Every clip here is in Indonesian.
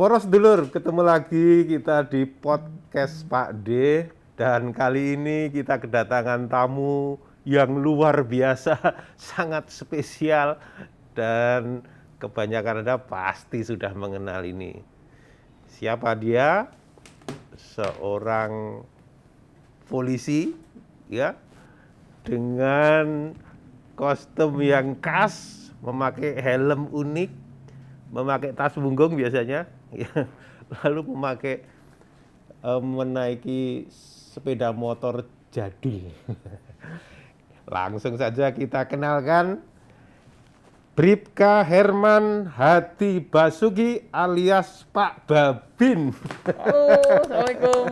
Poros dulur, ketemu lagi kita di podcast Pak D dan kali ini kita kedatangan tamu yang luar biasa, sangat spesial dan kebanyakan Anda pasti sudah mengenal ini. Siapa dia? Seorang polisi ya dengan kostum yang khas, memakai helm unik, memakai tas punggung biasanya, ya. Lalu memakai menaiki sepeda motor jadul. Langsung saja kita kenalkan Bribka Herman Hadi Basuki alias Pak Babin. Halo, Assalamualaikum.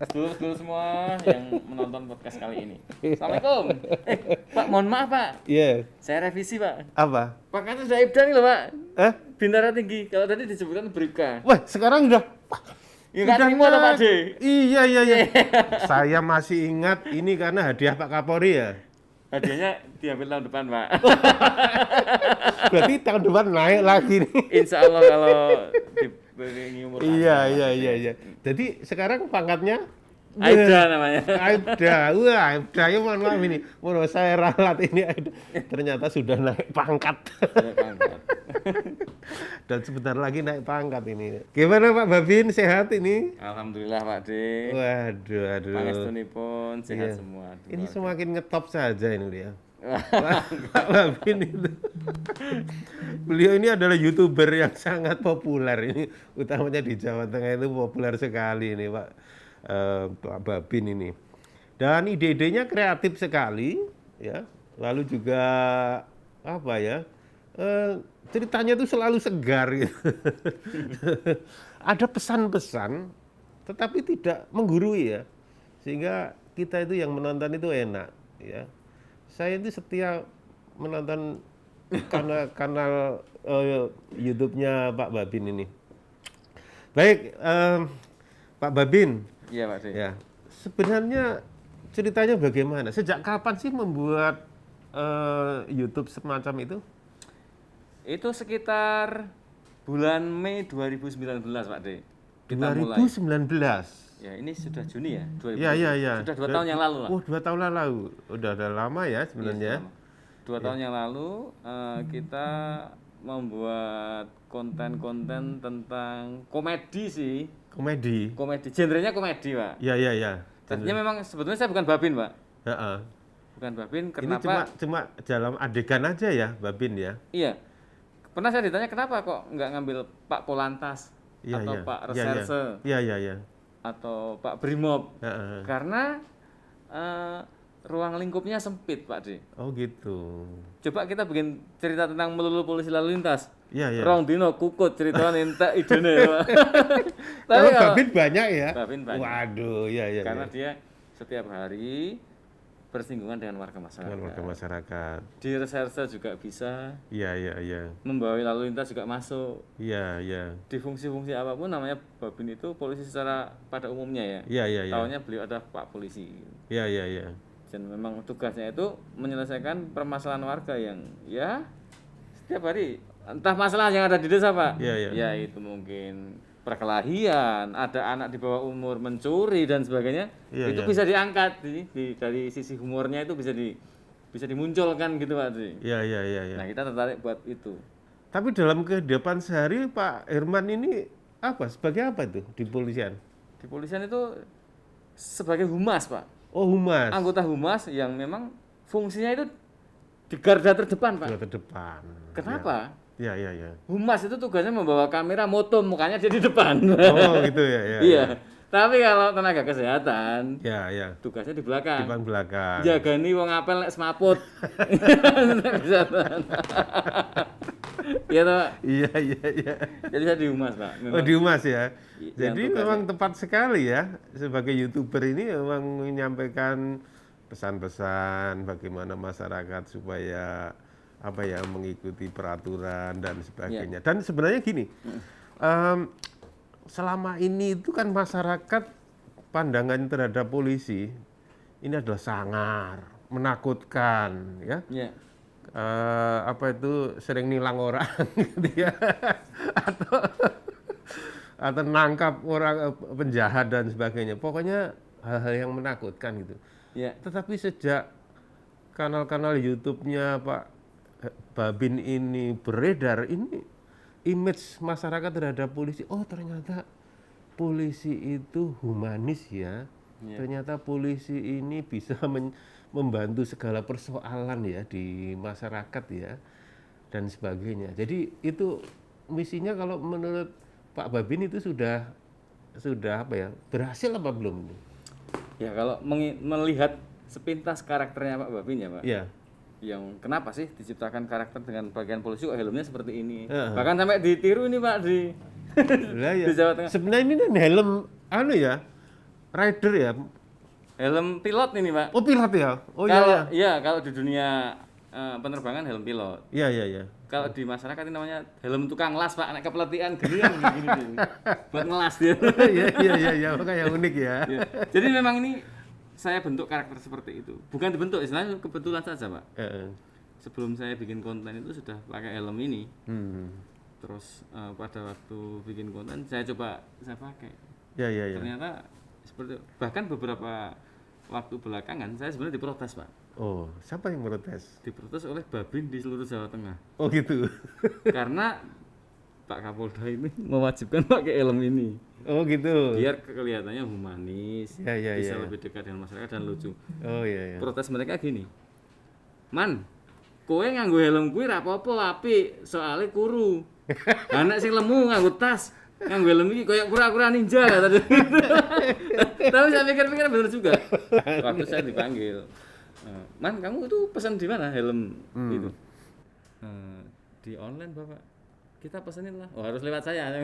Sedulur-sedulur semua yang menonton podcast kali ini. Assalamualaikum. Pak, mohon maaf Pak. Iya. Saya revisi Pak. Apa? Pangkatnya sudah Ibda nih loh Pak. Bintara tinggi. Kalau tadi disebutkan Bribka. Wah, sekarang udah Ya nggak terima loh Pak D. Iya. Saya masih ingat ini karena hadiah Pak Kapolri ya. Hadiahnya diambil tahun depan Pak. Berarti tahun depan naik lagi nih. Insya Allah kalau diberi umur. Iya. Jadi sekarang pangkatnya Aibda namanya. Aibda. Wah, Aibda ya mohon maaf ini. Menurut saya ralat ini Aibda. Ternyata sudah naik pangkat. Dan sebentar lagi naik pangkat ini. Gimana Pak Babin, sehat ini? Alhamdulillah Pak D. Waduh. Pangestunipun sehat Iya. semua. Ini semakin ngetop saja ini dia. Pak Babin itu. Beliau ini adalah YouTuber yang sangat populer ini, utamanya di Jawa Tengah itu populer sekali ini Pak Babin ini. Dan ide-idenya kreatif sekali ya. Lalu juga apa ya? Ceritanya itu selalu segar gitu. Ada pesan-pesan tetapi tidak menggurui ya. Sehingga kita itu yang menonton itu enak ya. Saya itu setiap menonton kanal YouTube-nya Pak Babin ini. Baik, Pak Babin. Iya Pak D. Ya, sebenarnya ceritanya bagaimana? Sejak kapan sih membuat YouTube semacam itu? Itu sekitar bulan Mei 2019 Pak D. Kita 2019. mulai. Ya ini sudah Juni ya? 2020. Iya. Sudah 2 tahun yang lalu lah. 2 tahun lalu. Udah lama ya sebenarnya. Iya, 2 tahun yang lalu kita membuat konten-konten tentang komedi sih. Komedi. Genrenya komedi Pak. Iya. Tadinya memang sebetulnya saya bukan Babin Pak. Heeh. Bukan Babin, Ini kenapa? cuma dalam adegan aja ya, Babin ya. Iya. Pernah saya ditanya kenapa kok nggak ngambil Pak Polantas atau Pak Reserse Iya. atau Pak Brimob. Heeh. Karena ruang lingkupnya sempit Pak D. Oh gitu. Coba kita bikin cerita tentang melulu polisi lalu lintas. Iya. Rong dino kukut cerita entek idene. Tapi Babin banyak ya? Babin banyak. Waduh, iya. Karena dia setiap hari bersinggungan dengan warga masyarakat. Dengan warga masyarakat. Di reserse juga bisa. Iya. Membawa lalu lintas juga masuk. Iya. Di fungsi-fungsi apapun namanya Babin itu polisi secara pada umumnya ya. Iya. Tahunya beliau ada Pak Polisi. Iya. Dan memang tugasnya itu menyelesaikan permasalahan warga yang ya setiap hari entah masalah yang ada di desa Pak. Iya. Ya itu mungkin perkelahian, ada anak di bawah umur mencuri dan sebagainya. Iya, Itu bisa diangkat dari sisi humornya itu bisa dimunculkan gitu Pak. Iya. Nah, kita tertarik buat itu. Tapi dalam kehidupan sehari Pak Herman ini sebagai apa tuh di polisian? Di polisian itu sebagai humas Pak. Oh, humas. Anggota humas yang memang fungsinya itu di garda terdepan Pak. Garda terdepan. Kenapa? Iya. Humas itu tugasnya membawa kamera moto mukanya dia di depan. Oh gitu ya. Iya. Tapi kalau tenaga kesehatan, Iya. tugasnya di belakang. Di belakang. Jagani wong apel nek semaput. Iya toh, Pak? Iya. Jadi saya di humas, Pak. Oh, di humas ya. Yang Jadi tugasnya. memang tepat sekali ya sebagai YouTuber ini memang menyampaikan pesan-pesan bagaimana masyarakat supaya mengikuti peraturan dan sebagainya. Dan sebenarnya gini, selama ini itu kan masyarakat pandangan terhadap polisi ini adalah sangar, menakutkan, ya. Iya. Sering nilang orang, gitu ya. atau nangkap orang penjahat dan sebagainya. Pokoknya hal-hal yang menakutkan gitu. Ya. Tetapi sejak kanal-kanal YouTube-nya Pak Babin ini beredar, ini image masyarakat terhadap polisi, oh ternyata polisi itu humanis ya. Iya. Ternyata polisi ini bisa membantu segala persoalan ya di masyarakat ya dan sebagainya. Jadi itu misinya kalau menurut Pak Babin itu sudah apa ya, berhasil apa belum? Ya kalau melihat sepintas karakternya Pak Babin ya Pak. Ya. Yang kenapa sih diciptakan karakter dengan bagian polisi kok helmnya seperti ini? Heeh. Bahkan sampai ditiru ini Pak di Lah ya. di Jawa Tengah. Sebenarnya ini kan helm anu ya, rider ya. Helm pilot ini Pak. Oh pilot ya. Oh Kalau iya. iya kalau di dunia penerbangan helm pilot. Iya iya iya. Kalau di masyarakat ini namanya helm tukang las Pak, anak kepelatihan gini gini. Buat ngelas dia. Iya iya iya iya, makanya unik ya. Ya. Jadi memang ini saya bentuk karakter seperti itu. Bukan dibentuk, istilahnya kebetulan saja Pak. Sebelum saya bikin konten itu sudah pakai helm ini. Terus pada waktu bikin konten saya pakai. Ya ya ya. Ternyata seperti bahkan beberapa waktu belakangan saya sebenarnya diprotes Pak. Oh, siapa yang protes? Diprotes oleh Babin di seluruh Jawa Tengah. Oh gitu. Karena Pak Kapolda ini mewajibkan pakai helm ini. Oh gitu. Biar kelihatannya humanis, Ya, ya, bisa ya. lebih dekat dengan masyarakat dan lucu. Oh iya iya. Protes mereka gini, Man, kowe nganggo helm kuwi ra apa-apa apik, soalnya kuru. Anak sing lemu nganggo tas, nganggo helm iki koyo kura-kura ninja kata dia. Tapi saya pikir-pikir benar juga. Waktu saya dipanggil, Man, kamu itu pesan di mana helm itu? Di online Bapak. Kita pesenin lah. Oh harus lewat saya.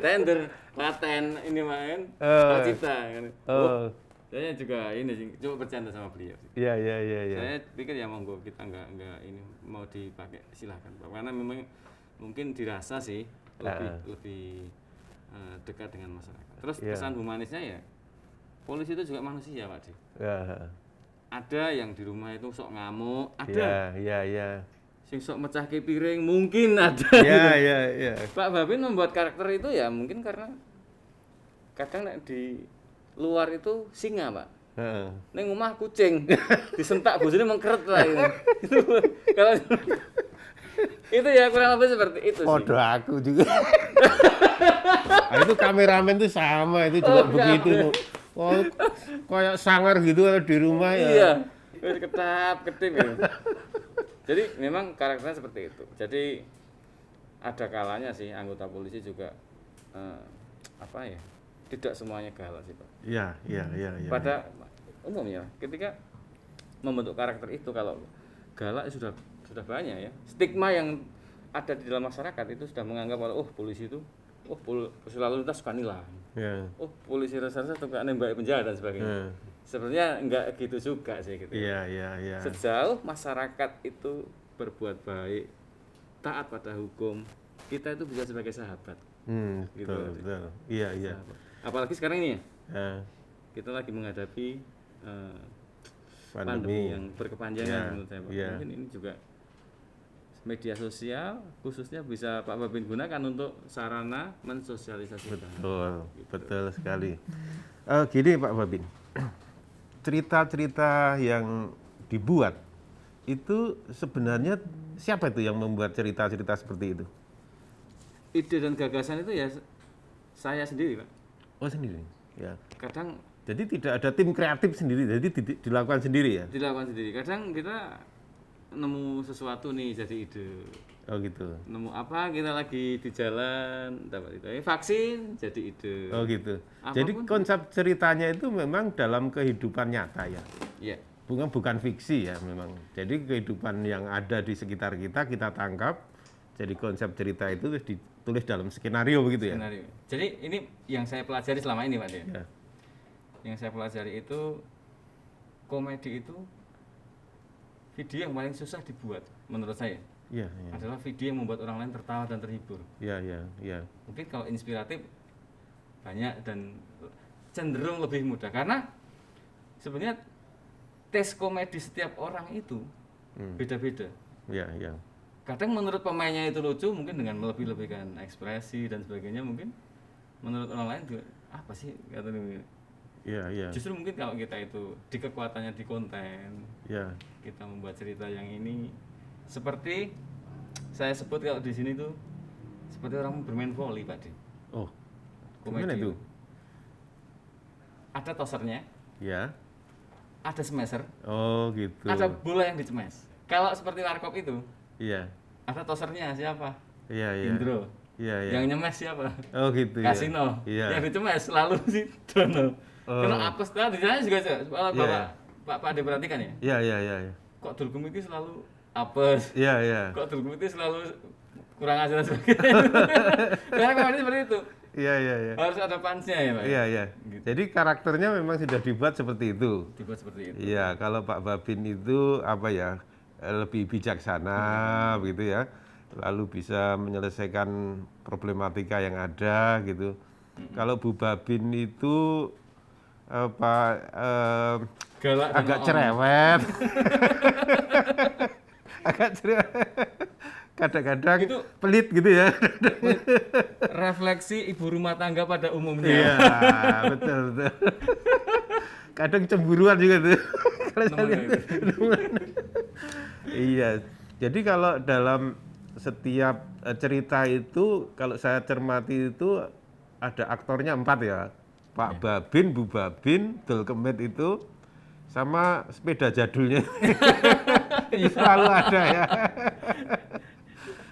Tender, paten ini main, Pak Cipta kan. Oh. Saya juga ini sih, coba bercanda sama beliau. Iya iya iya iya. Saya pikir ya monggo kita enggak ini mau dipakai silahkan Pak. Karena memang mungkin dirasa sih lebih dekat dengan masyarakat. Terus pesan humanisnya ya polisi itu juga manusia Pak Di. Ada yang di rumah itu sok ngamuk, ada. Iya iya. Sing sok mecahke piring mungkin ada. Iya iya iya. Pak Babin membuat karakter itu ya mungkin karena kadang di luar itu singa Pak. Neng rumah kucing disentak bosnya mengkeret lah itu. Kalau itu ya kurang lebih seperti itu sih. Podo aku juga. Nah, itu kameramen tuh sama itu juga begitu. Oh, kayak sangar gitu kalau di rumah ya. Iya. Ketap-ketip ya. Jadi memang karakternya seperti itu. Jadi ada kalanya sih anggota polisi juga apa ya? Tidak semuanya galak sih Pak. Iya iya iya. Pada umumnya ketika membentuk karakter itu kalau galak sudah banyak ya. Stigma yang ada di dalam masyarakat itu sudah menganggap kalau polisi itu polisi lalu lintas suka nilang. Polisi reserse suka nembak penjahat dan sebagainya. Sebenarnya enggak gitu juga sih gitu. Iya. Sejauh masyarakat itu berbuat baik, taat pada hukum, kita itu bisa sebagai sahabat. Gitu betul. Iya. Sahabat. Apalagi sekarang ini ya. Kita lagi menghadapi Pandemi pandemi yang berkepanjangan menurut saya Pak. Iya. Mungkin ini juga media sosial khususnya bisa Pak Babin gunakan untuk sarana mensosialisasikan. Betul sekali. Gini Pak Babin, cerita-cerita yang dibuat itu sebenarnya siapa itu yang membuat cerita-cerita seperti itu? Ide dan gagasan itu ya saya sendiri Pak. Oh sendiri, ya. Kadang jadi tidak ada tim kreatif sendiri, jadi dilakukan sendiri ya? Dilakukan sendiri. Kadang kita nemu sesuatu nih jadi ide. Oh gitu. Nemu apa kita lagi di jalan dapat ide. Vaksin jadi ide. Oh gitu. Apapun. Jadi konsep ceritanya itu memang dalam kehidupan nyata ya? Iya. Bukan fiksi ya memang. Jadi kehidupan yang ada di sekitar kita tangkap. Jadi konsep cerita itu ditulis dalam skenario begitu ya? Skenario. Jadi ini yang saya pelajari selama ini Pak Dia. Ya. Yang saya pelajari itu komedi itu video yang paling susah dibuat menurut saya. Iya. Adalah video yang membuat orang lain tertawa dan terhibur. Iya. Mungkin kalau inspiratif banyak dan cenderung lebih mudah karena sebenarnya tes komedi setiap orang itu beda-beda. Iya. Kadang menurut pemainnya itu lucu mungkin dengan melebih-lebihkan ekspresi dan sebagainya mungkin menurut orang lain juga apa sih katanya. Iya, iya. Justru mungkin kalau kita itu di kekuatannya di konten, Iya. kita membuat cerita yang ini seperti saya sebut kalau di sini tuh seperti orang bermain volley Pak Di. Oh, Komedi. gimana itu? Ada tosernya, Ya. ada smasher, Oh, gitu. ada bola yang dicemes. Kalau seperti warkop itu, Iya. ada tosernya siapa? Iya, iya. Indro. Iya, iya. Yang nyemes siapa? Oh, gitu ya. Kasino. Iya. Yang dicemes selalu si Dono. Oh. Kalau apes tadi saya juga kalau Iya. Pak Ade perhatikan ya. Iya, iya, iya. Iya. Kok Dulgum itu selalu apes? Iya, iya. Kok Dulgum itu selalu kurang ajar dan sebagainya. Karena memang seperti itu. Iya, iya, iya. Harus ada pansnya ya, Pak. Iya, iya. Gitu. Jadi karakternya memang sudah dibuat seperti itu. Dibuat seperti itu. Iya, kalau Pak Babin itu apa ya? Lebih bijaksana begitu ya. Lalu bisa menyelesaikan problematika yang ada gitu. Kalau Bu Babin itu apa Galak dan agak on. cerewet. Agak cerewet. Kadang-kadang Itu- pelit gitu ya. Refleksi ibu rumah tangga pada umumnya. Iya, betul, betul. Kadang cemburuan juga tuh. Kalau saya Temen lihat. Iya. Jadi kalau dalam setiap cerita itu, kalau saya cermati itu ada aktornya 4 ya. Pak Babin, Bu Babin, Dul Kemet itu, sama sepeda jadulnya. Selalu ada ya.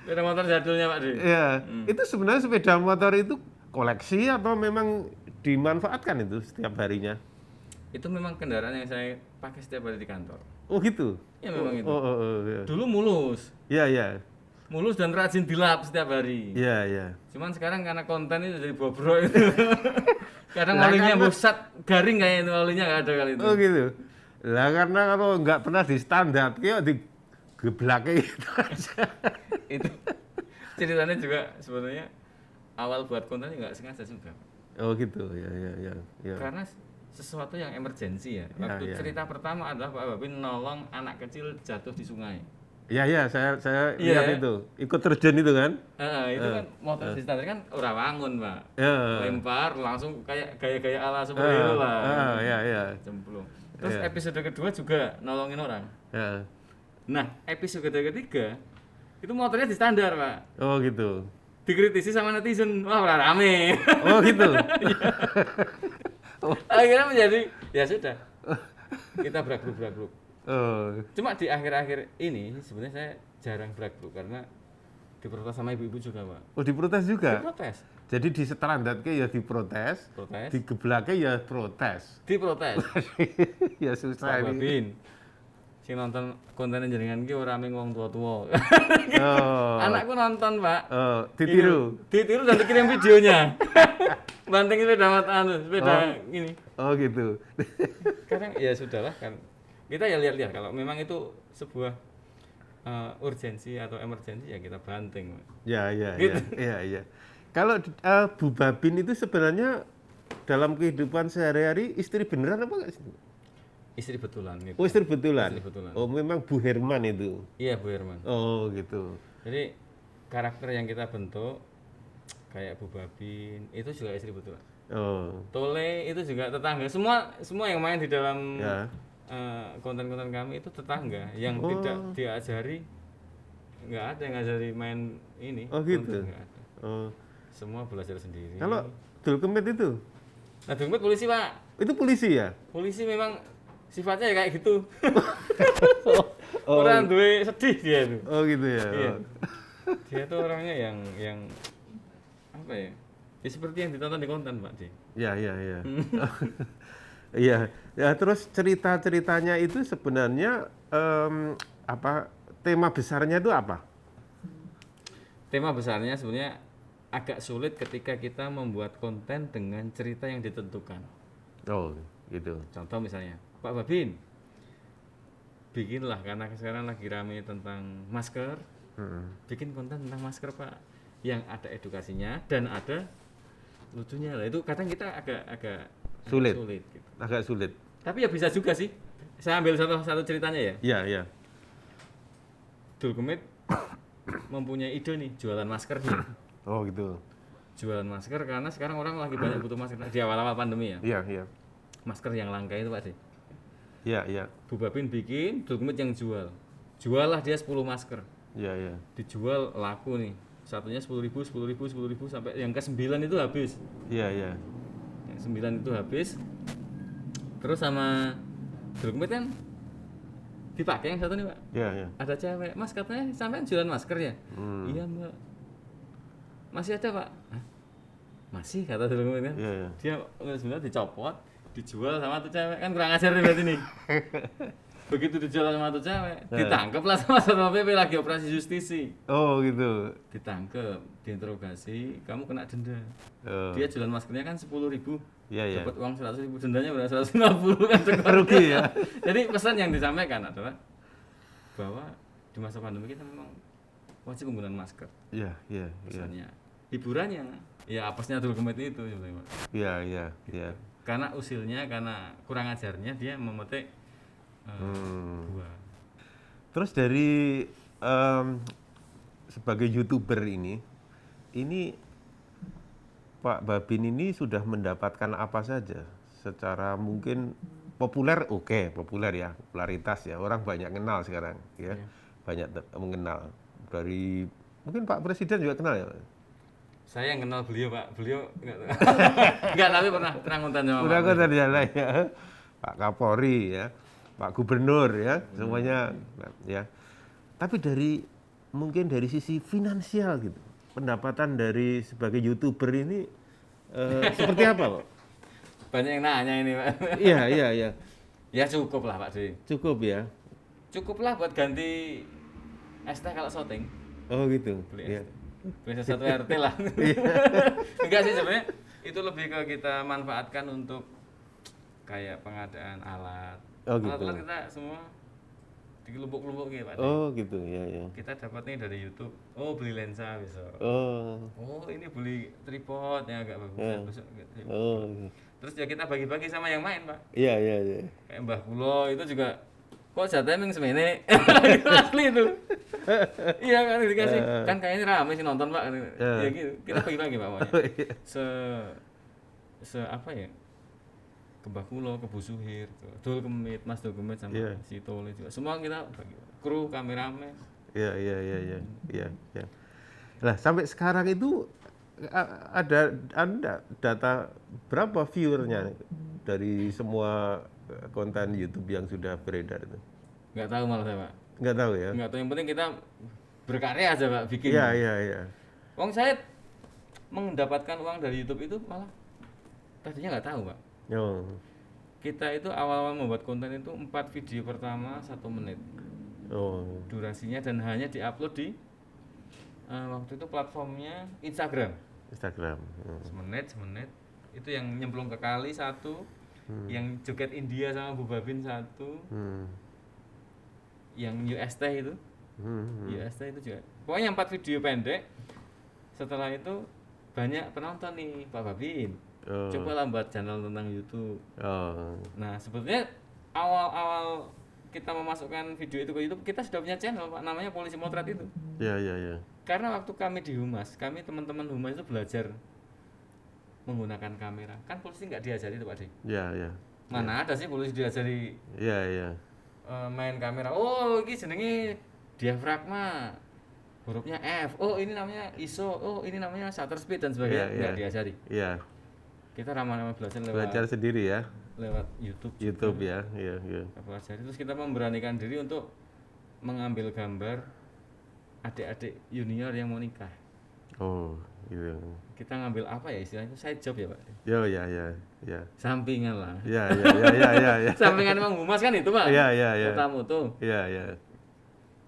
Sepeda motor jadulnya Pak Di. Iya. Itu sebenarnya sepeda motor itu koleksi atau memang dimanfaatkan itu setiap harinya? Itu memang kendaraan yang saya pakai setiap hari di kantor. Oh gitu? Ya memang itu. Iya. Dulu mulus. Iya, iya. Mulus dan rajin dilap setiap hari. Iya, iya. Cuman sekarang karena konten itu jadi bobrok itu. Kadang Lah, olinya karena- busat, garing kayak itu olinya nggak ada kali itu. Oh gitu. Lah karena kalau nggak pernah di standar, ya digeblake gitu aja. Itu ceritanya juga sebenarnya awal buat kontennya nggak sengaja juga. Oh gitu, ya, ya, ya. Ya. Karena sesuatu yang emergensi ya. Ya, Waktu ya. cerita pertama adalah Pak Babin nolong anak kecil jatuh di sungai. Ya, ya, saya Iya, lihat ya. itu. Ikut terjun itu kan? Itu kan motor di standar kan ora wangun, Pak. Ya. Lempar langsung kayak gaya-gaya ala superhero lah. Ya, ya. Cemplung. Terus Iya. episode kedua juga nolongin orang. Ya. Nah, episode ketiga itu motornya di standar, Pak. Oh gitu. Dikritisi sama netizen, wah ora rame. Oh gitu. Akhirnya menjadi ya sudah. Kita bragluk-bragluk. Oh. Cuma di akhir-akhir ini sebenarnya saya jarang bragluk karena diprotes sama ibu-ibu juga, Pak. Oh diprotes juga. Diprotes. Jadi di seterandatke ya diprotes, Protes. digeblake ya protes. Diprotes. Ya susah Pak ini. Babin. Sing nonton konten jenengan ki ora ming wong tua-tua. Oh. Anakku nonton, Pak. Oh, ditiru. Ditiru dan dikirim videonya. Banting sepeda sepeda ini. Oh gitu. Kadang ya sudahlah kan. Kita ya lihat-lihat kalau memang itu sebuah urgensi atau emergensi ya kita banting. Pak. Ya, ya, Gitu. ya, ya. Kalau Bu Babin itu sebenarnya dalam kehidupan sehari-hari istri beneran apa enggak sih? Istri betulan gitu. Oh, istri betulan. Istri betulan. Oh, memang Bu Herman itu. Iya, Bu Herman. Oh, gitu. Jadi karakter yang kita bentuk kayak Bu Babin itu juga istri betulan. Oh. Tole itu juga tetangga. Semua yang main di dalam Ya. konten-konten kami itu tetangga yang tidak diajari, nggak ada yang ngajari main ini. Oh, gitu. konten, nggak ada. Oh. Semua belajar sendiri. Kalau Dul Kemet itu? Nah, Dulmet polisi, Pak. Itu polisi ya? Polisi memang sifatnya ya kayak gitu. Oh. Orang duwe sedih dia itu. Oh, gitu ya. Iya. Oh. Dia tuh orangnya yang apa ya? Ya seperti yang ditonton di konten, Pak Di. Ya, ya, ya. Iya. Ya, terus cerita-ceritanya itu sebenarnya apa tema besarnya itu apa? Tema besarnya sebenarnya agak sulit ketika kita membuat konten dengan cerita yang ditentukan. Oh, gitu. Contoh misalnya, Pak Babin, bikinlah karena sekarang lagi rame tentang masker, bikin konten tentang masker Pak, yang ada edukasinya dan ada lucunya lah. Itu kadang kita agak Sulit. gitu. Agak sulit. Tapi ya bisa juga sih. Saya ambil satu ceritanya ya. Iya, iya. Dul Kemet mempunyai ide nih jualan masker nih. Oh, gitu. jualan masker karena sekarang orang lagi banyak butuh masker di awal-awal pandemi ya. Iya, iya. Masker yang langka itu Pak De. Iya, iya. Bu Babin bikin, Dulkemit yang jual. Jual lah dia 10 masker. Iya, iya. Dijual laku nih. Satunya 10.000, 10.000, 10.000 sampai yang ke-9 itu habis. Iya, iya. Yang 9 itu habis. Terus sama Dulkemit kan dipakai yang satu nih Pak. Iya, iya. Ada cewek, Mas katanya sampean jualan masker ya? Hmm. Iya Mbak. Masih ada Pak? Hah? Masih kata Dulkemit kan. Iya, iya. Dia sebenarnya dicopot, dijual sama tuh cewek kan kurang ajar nih berarti nih. Begitu dijual sama tuh cewek, ditangkap lah sama Satpol PP lagi operasi justisi. Oh, gitu. Ditangkap, diinterogasi, kamu kena denda. Oh. Dia jualan maskernya kan 10.000. Iya, iya. Dapat uang 100.000, dendanya berapa 150 kan Rugi ya. Jadi pesan yang disampaikan adalah bahwa di masa pandemi kita memang wajib menggunakan masker. Iya, iya, iya. Pesannya. Hiburannya ya apesnya Dulkemit itu sebenarnya Pak. Iya, iya, iya. Karena usilnya, karena kurang ajarnya dia memetik buah. Terus dari sebagai YouTuber ini Pak Babin ini sudah mendapatkan apa saja? Secara mungkin populer, oke, populer ya, popularitas ya, orang banyak kenal sekarang ya, banyak mengenal. Dari mungkin Pak Presiden juga kenal ya. Saya yang kenal beliau Pak, beliau enggak tapi pernah ngonten sama Udah Pak. kok tadi ya, Pak Kapolri ya, Pak Gubernur ya, semuanya ya. Tapi mungkin dari sisi finansial gitu, pendapatan dari sebagai YouTuber ini seperti apa Pak? Banyak yang nanya ini Pak. Iya, iya, iya. Ya cukup lah Pak De. Cukup ya. Cukup lah buat ganti ST kalau syuting. Oh gitu. Beli Iya. ST. Beli sesuatu RT lah. Enggak sih sebenarnya itu lebih ke kita manfaatkan untuk kayak pengadaan alat. Oh, gitu. Alat-alat kita semua di lubuk-lubuk gitu Pak De. Oh gitu, ya, ya. Kita dapat nih dari YouTube. Oh beli lensa besok. Oh, Oh ini beli tripod yang agak bagus. Besok. oh, Terus ya kita bagi-bagi sama yang main Pak. iya, iya, iya. Kayak Mbah Kulo itu juga kok jatahnya emang semene. Asli itu. Iya kan dikasih. Kan kayaknya rame sih nonton Pak. Ya gitu. Kita bagi-bagi Pak maunya. Se apa ya? Ke Mbah Kulo, ke Bu Suhir, Dulkemit, Mas Dulkemit sama si Tole juga. Semua kita bagi. Kru, kameramen. Iya, iya, iya, iya, iya, iya. Nah, sampai sekarang itu ada Anda data berapa viewernya dari semua konten YouTube yang sudah beredar itu? Nggak tahu malah saya Pak. Nggak tahu ya? Nggak tahu, yang penting kita berkarya aja Pak, bikin. Iya, iya, iya. Uang saya mendapatkan uang dari YouTube itu malah tadinya nggak tahu Pak. Oh. Kita itu awal-awal membuat konten itu 4 video pertama 1 menit Oh. durasinya dan hanya diupload di waktu itu platformnya Instagram. Instagram. Semenit itu yang nyemplung ke kali 1, yang joget India sama Bu Babin 1, yang UST itu UST itu juga pokoknya 4 video pendek. Setelah itu banyak penonton nih Pak Babin. Coba lah buat channel tentang YouTube. Nah sebetulnya awal-awal kita memasukkan video itu ke YouTube kita sudah punya channel Pak, namanya Polisi Motret itu. Iya, iya, iya. Karena waktu kami di Humas, kami teman-teman Humas itu belajar menggunakan kamera. Kan polisi nggak diajari itu Pak De. Iya, iya. Mana ada sih polisi diajari Iya, iya. main kamera. Oh ini jenenge diafragma, hurufnya F. Oh ini namanya ISO. Oh ini namanya shutter speed dan sebagainya. Nggak diajari. Iya. Kita ramah-ramah belajar Belajar sendiri ya. lewat YouTube. YouTube ya. Iya, iya. Kita pelajari terus kita memberanikan diri untuk mengambil gambar adik-adik junior yang mau nikah. Oh, gitu. Kita ngambil apa ya istilahnya? Side job ya Pak. Yo, ya, ya, ya. Sampingan lah. Ya, ya, ya, ya, ya, ya. Sampingan emang Humas kan itu Pak. Iya, iya, iya. Foto. Iya, iya.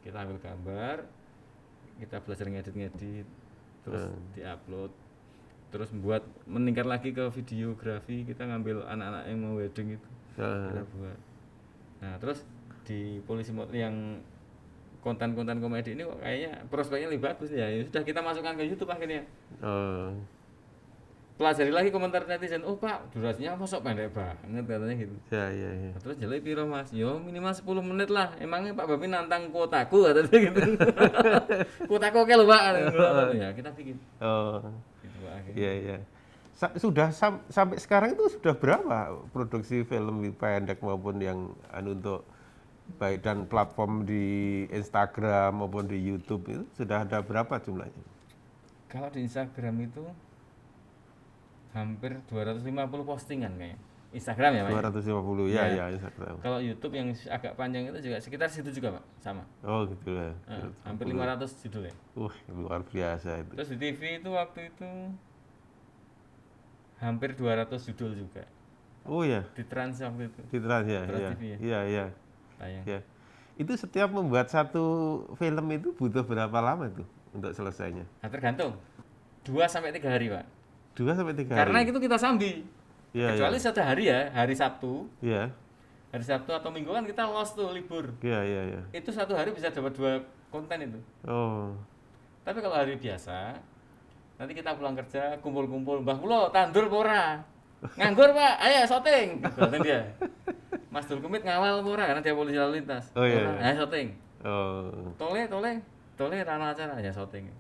Kita ambil gambar, kita belajar ngedit-ngedit, terus diupload, terus meningkat lagi ke videografi. Kita ngambil anak-anak yang mau wedding itu, kita buat. Nah terus di Polisi yang konten-konten komedi ini kok kayaknya prospeknya lebih bagus ya. Ya sudah kita masukkan ke YouTube akhirnya. Pelajari lagi komentar netizen, oh Pak durasinya masuk pendek banget katanya gitu. Ya, ya, ya. Terus jelek piro Mas? Yo minimal 10 menit lah. Emangnya Pak Babin nantang kuotaku katanya gitu. Kuotaku oke lho Pak. Ya kita bikin. Oh. Gitu. Wah, akhirnya. Iya, iya. Sudah sampai sekarang itu sudah berapa produksi film pendek maupun yang untuk baik dan platform di Instagram maupun di YouTube itu sudah ada berapa jumlahnya? Kalau di Instagram itu hampir 250 postingan kayaknya. Instagram ya, Pak? 250 ya, ya Instagram. Kalau YouTube yang agak panjang itu juga sekitar situ juga, Pak, sama. Oh gitu ya. Hampir 500 judul ya. Luar biasa itu. Terus di TV itu waktu itu hampir 200 judul juga. Oh ya. Di Trans waktu itu. Di Trans ya. Trans Iya, TV ya. iya, iya. Tayang. Ya. Itu setiap membuat satu film itu butuh berapa lama itu untuk selesainya? Nah, tergantung. 2 sampai 3 hari, Pak. 2 sampai 3 hari. Karena itu kita sambi. Ya, Kecuali satu hari ya, hari Sabtu. Iya. Hari Sabtu atau Minggu kan kita lost tuh libur. Iya, iya, iya. Itu satu hari bisa dapat 2 konten itu. Oh. Tapi kalau hari biasa, nanti kita pulang kerja, kumpul-kumpul, Mbah Kulo, tandur pora. Nganggur Pak, ayo syuting. Syuting dia. Mas Dul Kumit ngawal pora karena dia polisi lalu lintas. Oh iya. Ayo syuting. Oh. Tole rano acara ya syuting.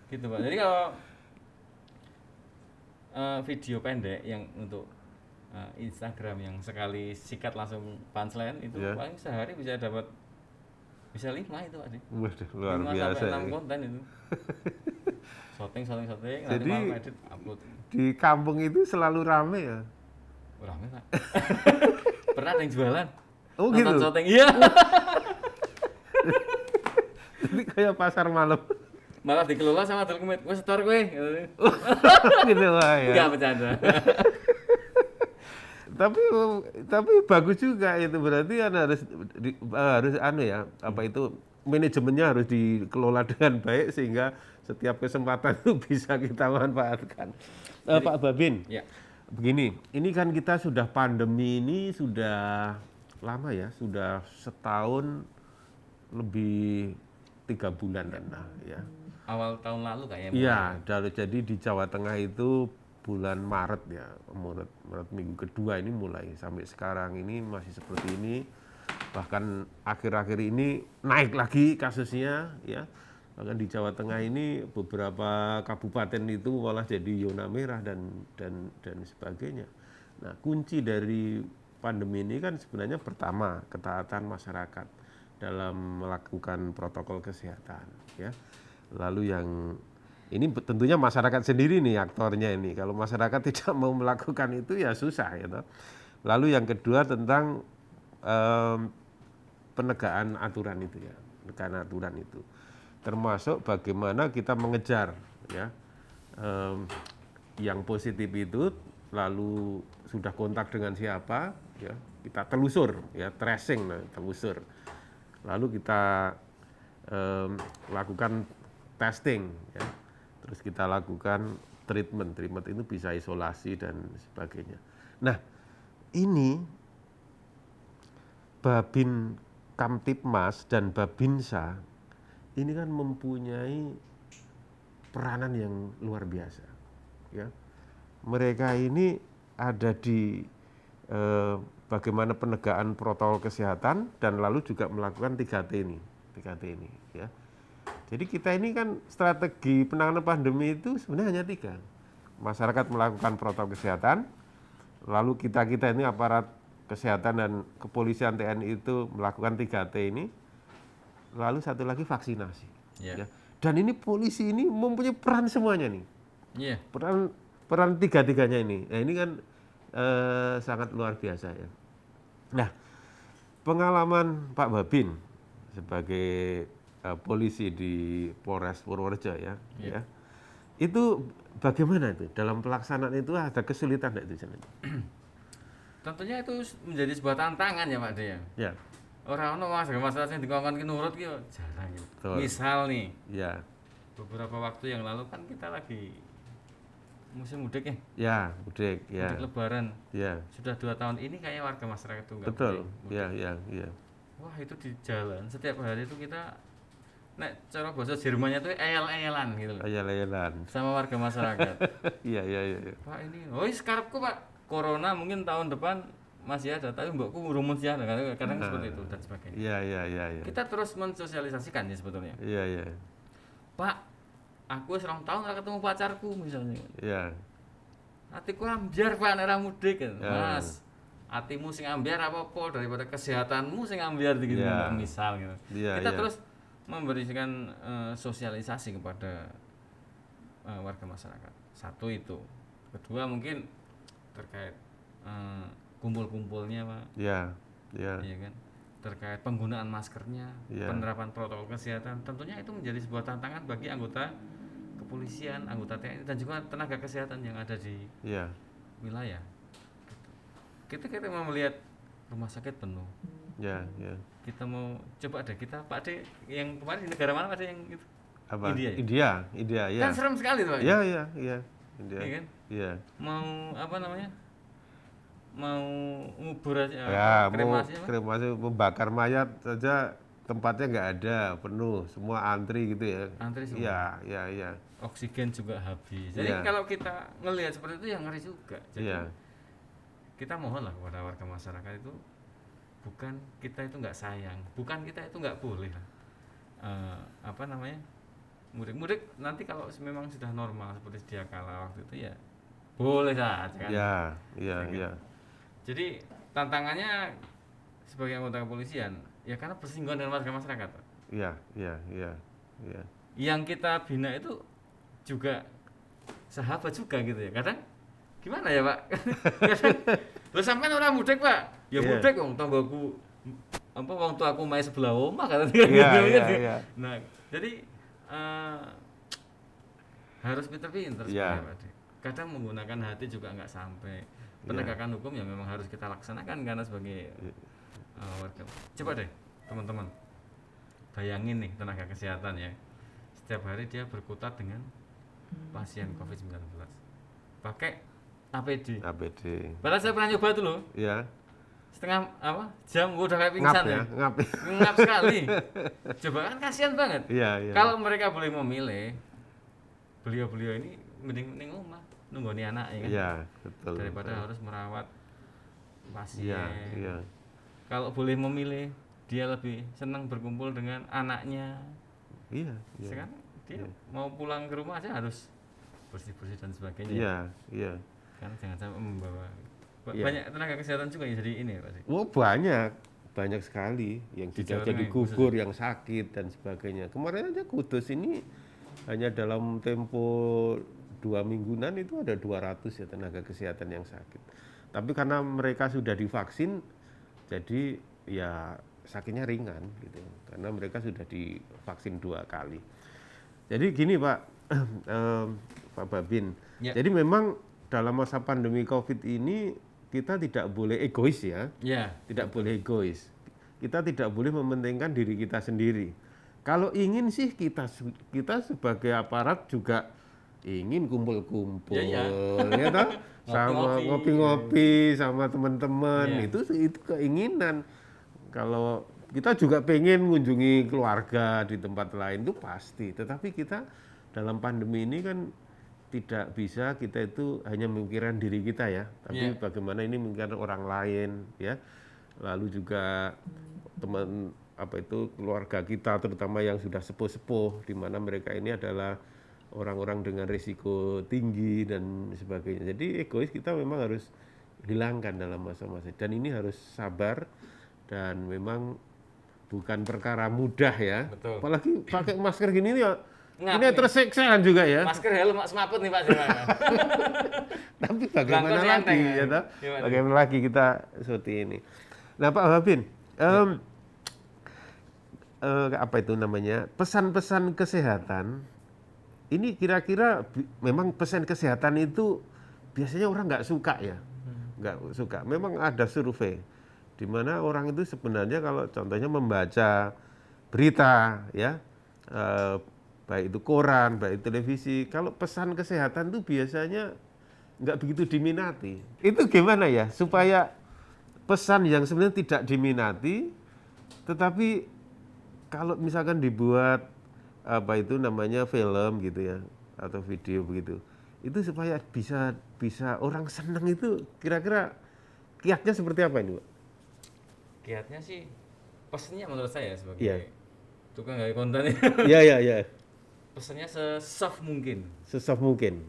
Gitu Pak. Jadi kalau video pendek yang untuk Instagram yang sekali sikat langsung punchline itu paling sehari bisa dapat bisa 5 itu Pak sih. Waduh, luar 5 biasa. sampai 6 konten itu. Syuting, nanti Jadi, malam edit, upload. Di kampung itu selalu rame ya? Rame Pak. Pernah ada yang jualan. Oh nonton gitu? syuting, iya. Jadi kayak pasar malam. Malah dikelola sama Dul Kumit, wes setor kowe. Gitu wah ya. Enggak bercanda. Tapi bagus juga itu, berarti kan harus anu ya, apa itu manajemennya harus dikelola dengan baik sehingga setiap kesempatan itu bisa kita manfaatkan. Pak Babin, Ya. begini, ini kan kita sudah pandemi ini sudah lama ya, sudah setahun lebih 3 bulan kan, nah, ya. Awal tahun lalu kayaknya. Iya, jadi di Jawa Tengah itu bulan Maret ya, Maret minggu kedua ini mulai sampai sekarang ini masih seperti ini. Bahkan akhir-akhir ini naik lagi kasusnya ya. Bahkan di Jawa Tengah ini beberapa kabupaten itu malah jadi zona merah dan sebagainya. Nah, kunci dari pandemi ini kan sebenarnya pertama ketaatan masyarakat dalam melakukan protokol kesehatan ya. Lalu yang ini tentunya masyarakat sendiri nih aktornya ini. Kalau masyarakat tidak mau melakukan itu ya susah gitu. Lalu yang kedua tentang penegakan aturan itu ya, penegakan aturan itu. Termasuk bagaimana kita mengejar ya yang positif itu, lalu sudah kontak dengan siapa ya, kita telusur ya, tracing, telusur. Lalu kita lakukan testing ya. Terus kita lakukan treatment itu bisa isolasi dan sebagainya. Nah, ini Babin Kamtipmas dan Babinsa ini kan mempunyai peranan yang luar biasa ya. Mereka ini ada di bagaimana penegakan protokol kesehatan dan lalu juga melakukan 3T ini ya. Jadi kita ini kan strategi penanganan pandemi itu sebenarnya hanya 3. Masyarakat melakukan protokol kesehatan, lalu kita ini aparat kesehatan dan kepolisian TNI itu melakukan 3T ini, lalu satu lagi vaksinasi. Yeah. Ya. Dan ini polisi ini mempunyai peran semuanya nih. Iya. Peran 3-3-nya ini. Nah, ini kan sangat luar biasa ya. Nah, pengalaman Pak Babin sebagai polisi di Polres Purworejo ya, ya. Itu bagaimana itu dalam pelaksanaan itu, ada kesulitan enggak itu jalan? Tentunya itu menjadi sebuah tantangan ya Pak De ya. Ya. Orang masalah sing dikongkon ki nurut ki jarang gitu. Betul. Misal nih, Ya. beberapa waktu yang lalu kan kita lagi musim mudik ya. Ya, mudik ya. Mudik Lebaran. Ya. Sudah 2 tahun ini kayak warga masyarakat itu enggak Betul. mudik. Ya. Wah, itu di jalan setiap hari itu kita nek cara bahasa Jermannya tuh eyel-eyelan gitu loh. Ayal-ayalan. Sama warga masyarakat. Iya. Pak ini, karepku Pak, corona mungkin tahun depan masih ada, tapi mbokku urung mesti ada, kadang seperti itu dan sebagainya. Iya. Kita terus mensosialisasikan ya sebetulnya. Iya. Pak, aku wis 2 tahun ora ketemu pacarku misalnya. Iya. Atiku ambyar Pak nek ora mudik kan. Ya. Mas, atimu sing ambyar apa-apa daripada kesehatanmu sing ambyar gitu Ya. misal gitu. Iya, Kita iya. terus memberikan sosialisasi kepada warga masyarakat. Satu itu. Kedua mungkin terkait kumpul-kumpulnya Pak. Iya. Iya. Iya kan? Terkait penggunaan maskernya, Iya. penerapan protokol kesehatan, tentunya itu menjadi sebuah tantangan bagi anggota kepolisian, anggota TNI dan juga tenaga kesehatan yang ada di Iya. wilayah. Kita mau melihat rumah sakit penuh. Iya, iya. Kita mau coba deh kita Pak De yang kemarin di negara mana ada yang itu? Apa? India ya? India, ya. Kan serem sekali tuh Pak. Iya, iya, iya. India. Iya kan? Iya. Mau apa namanya? Mau ngubur aja Ya, mau kremasi apa? kremasi membakar mayat saja tempatnya nggak ada, penuh, semua antri gitu ya. Antri semua. Iya, iya, iya. Oksigen juga habis. Jadi Iya. kalau kita ngelihat seperti itu yang ngeri juga. Jadi Iya. kita mohonlah kepada warga masyarakat itu bukan kita itu nggak sayang, bukan kita itu nggak boleh lah. Apa namanya? Mudik nanti kalau memang sudah normal seperti sedia kala waktu itu ya boleh saja kan. Iya, iya, kan? iya. Jadi tantangannya sebagai anggota kepolisian ya karena bersinggungan dengan warga masyarakat. Pak. Iya, iya, iya. Iya. Yang kita bina itu juga sahabat juga gitu ya. Kadang gimana ya Pak? Kadang lo sampean orang mudik Pak, ya Iya. mudik wong tanggoku apa wong tuaku main sebelah omah kata Iya, gitu, iya, gitu. iya. Nah, jadi harus pinter-pinter Iya. sebenarnya Pak De. Kadang menggunakan hati juga nggak sampai. Penegakan hukum ya memang harus kita laksanakan karena sebagai warga. Coba deh teman-teman bayangin nih tenaga kesehatan ya. Setiap hari dia berkutat dengan pasien COVID-19 pakai APD. APD. Padahal saya pernah nyoba tuh loh, Iya. setengah jam gua udah kayak Ngap pingsan ya, ya. ngap. Ngap sekali. Coba kan kasihan banget. Iya, iya. Kalau mereka boleh memilih, beliau-beliau ini mending rumah nunggoni anaknya kan. Iya, betul. Daripada betul. harus merawat pasien. Iya, iya. Kalau boleh memilih, dia lebih senang berkumpul dengan anaknya. Iya, iya. Sekarang dia mau pulang ke rumah aja harus bersih-bersih dan sebagainya. Iya, iya. Kan jangan sampai membawa Iya. banyak tenaga kesehatan juga yang jadi ini Pak. Oh, banyak sekali yang Di sudah Jawa jadi Tengah gugur, yang sakit dan sebagainya. Kemarin aja Kudus ini hanya dalam tempo 2 mingguan itu ada 200 ya tenaga kesehatan yang sakit. Tapi karena mereka sudah divaksin, jadi ya sakitnya ringan gitu. Karena mereka sudah divaksin 2 kali. Jadi gini Pak, Pak Babin. Ya. Jadi memang dalam masa pandemi COVID ini kita tidak boleh egois ya. Ya, Tidak boleh egois. Kita tidak boleh mementingkan diri kita sendiri. Kalau ingin sih kita sebagai aparat juga ingin kumpul-kumpul, Ya, ya toh? Sama ngopi-ngopi sama teman-teman, Ya. itu keinginan. Kalau kita juga pengen mengunjungi keluarga di tempat lain itu pasti. Tetapi kita dalam pandemi ini kan tidak bisa kita itu hanya memikirkan diri kita ya, tapi bagaimana ini memikirkan orang lain ya. Lalu juga teman keluarga kita terutama yang sudah sepuh-sepuh di mana mereka ini adalah orang-orang dengan risiko tinggi dan sebagainya. Jadi egois kita memang harus hilangkan dalam masa-masa dan ini harus sabar dan memang bukan perkara mudah ya. Betul. Apalagi pakai masker gini ya. Ngap Ini nih. tersiksa juga ya. masker helm semaput nih Pak Silakan. Tapi bagaimana Belangkon lagi enteng, ya toh? gimana? Bagaimana lagi kita seperti ini. Nah Pak Babin, apa itu namanya, pesan-pesan kesehatan ini kira-kira memang pesan kesehatan itu biasanya orang nggak suka ya, nggak suka. Memang ada survei di mana orang itu sebenarnya kalau contohnya membaca berita ya, baik itu koran, baik itu televisi, kalau pesan kesehatan itu biasanya nggak begitu diminati. Itu gimana ya supaya pesan yang sebenarnya tidak diminati, tetapi kalau misalkan dibuat apa itu namanya film gitu ya atau video begitu, itu supaya bisa orang senang itu kira-kira kiatnya seperti apa ini, Pak? Kiatnya sih pesennya menurut saya sebagai Iya. tukang gaya konten Iya. pesannya se-soft mungkin. sesoft mungkin.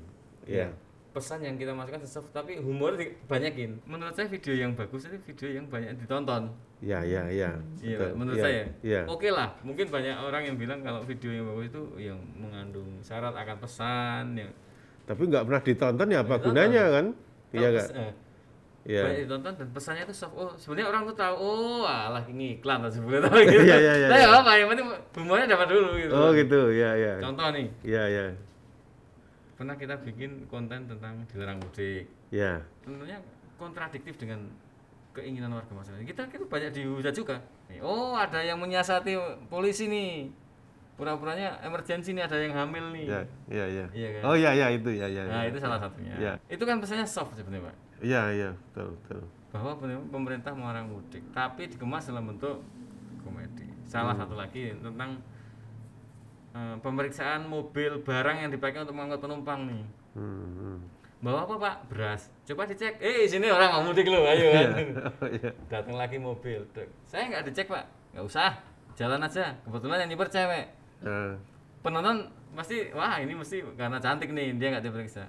Ya. Pesan yang kita masukkan se-soft tapi humor banyakin. Menurut saya video yang bagus itu video yang banyak ditonton. Ya, ya, ya. Iya, Betul. menurut Ya, saya. ya. Oke lah, mungkin banyak orang yang bilang kalau video yang bagus itu yang mengandung syarat akan pesan yang Tapi nggak pernah ditonton ya apa Ditonton. gunanya kan? Iya kalau nggak? banyak Iya. ditonton dan pesannya itu soft. Oh, sebenarnya orang tuh tahu, oh alah ini iklan lah sebenarnya tahu gitu. Iya, iya, iya, Tapi iya. apa yang penting humornya dapat dulu gitu. Oh gitu, ya, ya. Contoh nih, Ya, ya. pernah kita bikin konten tentang dilarang mudik. Ya. Tentunya kontradiktif dengan keinginan warga masyarakat. Kita banyak dihujat juga. Oh, ada yang menyiasati polisi nih. Pura-puranya emergensi nih, ada yang hamil nih. Ya, ya, ya. Iya kan? Oh ya, ya itu ya, ya. Nah, ya. itu salah satunya. Ya. Itu kan pesannya soft sebenarnya, Pak. Iya, iya, betul, betul. Bahwa pemerintah melarang mudik, tapi dikemas dalam bentuk komedi. Salah satu lagi tentang pemeriksaan mobil barang yang dipakai untuk mengangkut penumpang nih. Hmm. Bawa apa Pak? Beras. Coba dicek. Sini orang mau mudik loh, ayo kan. Oh, iya. Datang lagi mobil. Dek, saya nggak dicek Pak, nggak usah. Jalan aja. Kebetulan yang nyiper cewek. Penonton pasti, wah ini mesti karena cantik nih, dia nggak diperiksa.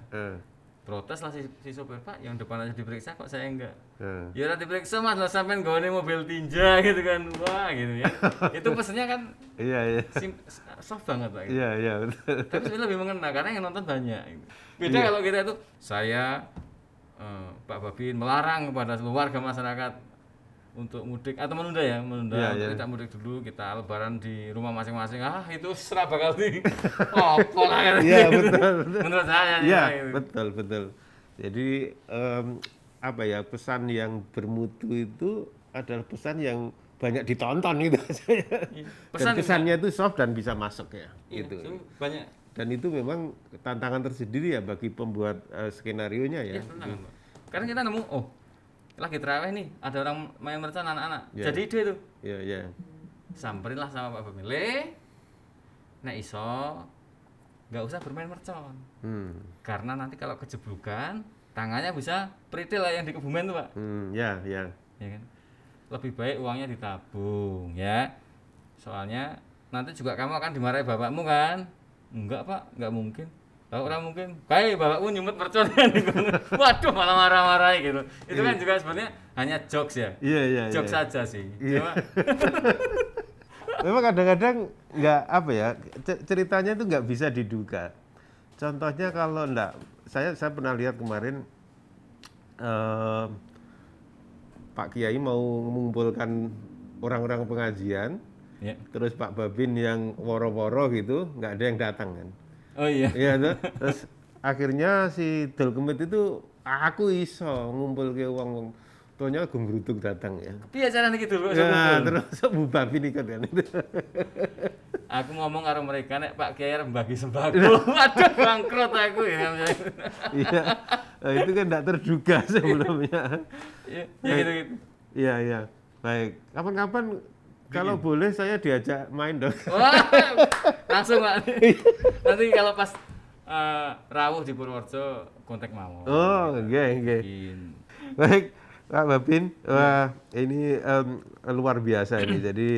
Protes lah si sopir, Pak yang depan aja diperiksa kok saya enggak. Ya udah diperiksa mas, lah sampean gone mobil tinja gitu kan, wah gitu ya. Itu pesannya kan Iya, iya. soft banget Pak. Gitu. Iya, iya, betul. Tapi sebenarnya lebih mengena karena yang nonton banyak. Gitu. Beda kalau kita itu, saya Pak Babin melarang kepada seluruh warga masyarakat untuk mudik atau menunda untuk kita mudik dulu, kita lebaran di rumah masing-masing. Itu serah bakal di apa lah kan. Iya, betul, betul. Menurut saya Iya, gitu. betul, betul. Jadi apa ya, pesan yang bermutu itu adalah pesan yang banyak ditonton gitu saya. Dan pesannya itu soft dan bisa masuk ya, gitu. Banyak. Dan itu memang tantangan tersendiri ya bagi pembuat skenarionya ya. Iya, tantangan, Pak. Karena kita nemu, lagi terawih nih, ada orang main mercon anak-anak. Iya. Jadi ide tuh. Iya, iya. Samperin lah sama Pak Babin. Nek iso nggak usah bermain mercon. Karena nanti kalau kejeblukan, tangannya bisa peritil lah yang di Kebumen tuh, Pak. Ya, ya. Ya kan? Lebih baik uangnya ditabung ya. Soalnya nanti juga kamu akan dimarahi bapakmu kan? Enggak, Pak, enggak mungkin. Kalau orang mungkin, kayak bapakmu nyumet mercon kan. Waduh, malah marah-marah gitu. Itu kan juga sebenarnya hanya jokes ya. Iya, iya, Jokes iya. saja sih. Iya. Cuma Memang kadang-kadang nggak apa ya, ceritanya itu nggak bisa diduga. Contohnya kalau enggak, saya pernah lihat kemarin Pak Kiai mau mengumpulkan orang-orang pengajian, ya. terus Pak Babin yang woro-woro gitu, nggak ada yang datang kan. Oh iya. Iya, terus akhirnya si Dul Kemit itu, aku iso ngumpul ke uang tonya genggeruduk datang ya. Piye carane iki dulu? Ya, terus Bu Babin ikut kan itu. Aku ngomong karo mereka nek Pak Kiai arep bagi sembako. Waduh, bangkrut aku ya. Iya, nah, itu kan tidak terduga sebelumnya. Iya, gitu. Iya, iya. Baik, kapan-kapan kalau boleh saya diajak main dong. Wah, langsung Pak. Nanti kalau pas rawuh di Purworejo kontak mau. Oh, nggih. Baik, Pak Babin, wah ini luar biasa ini. Jadi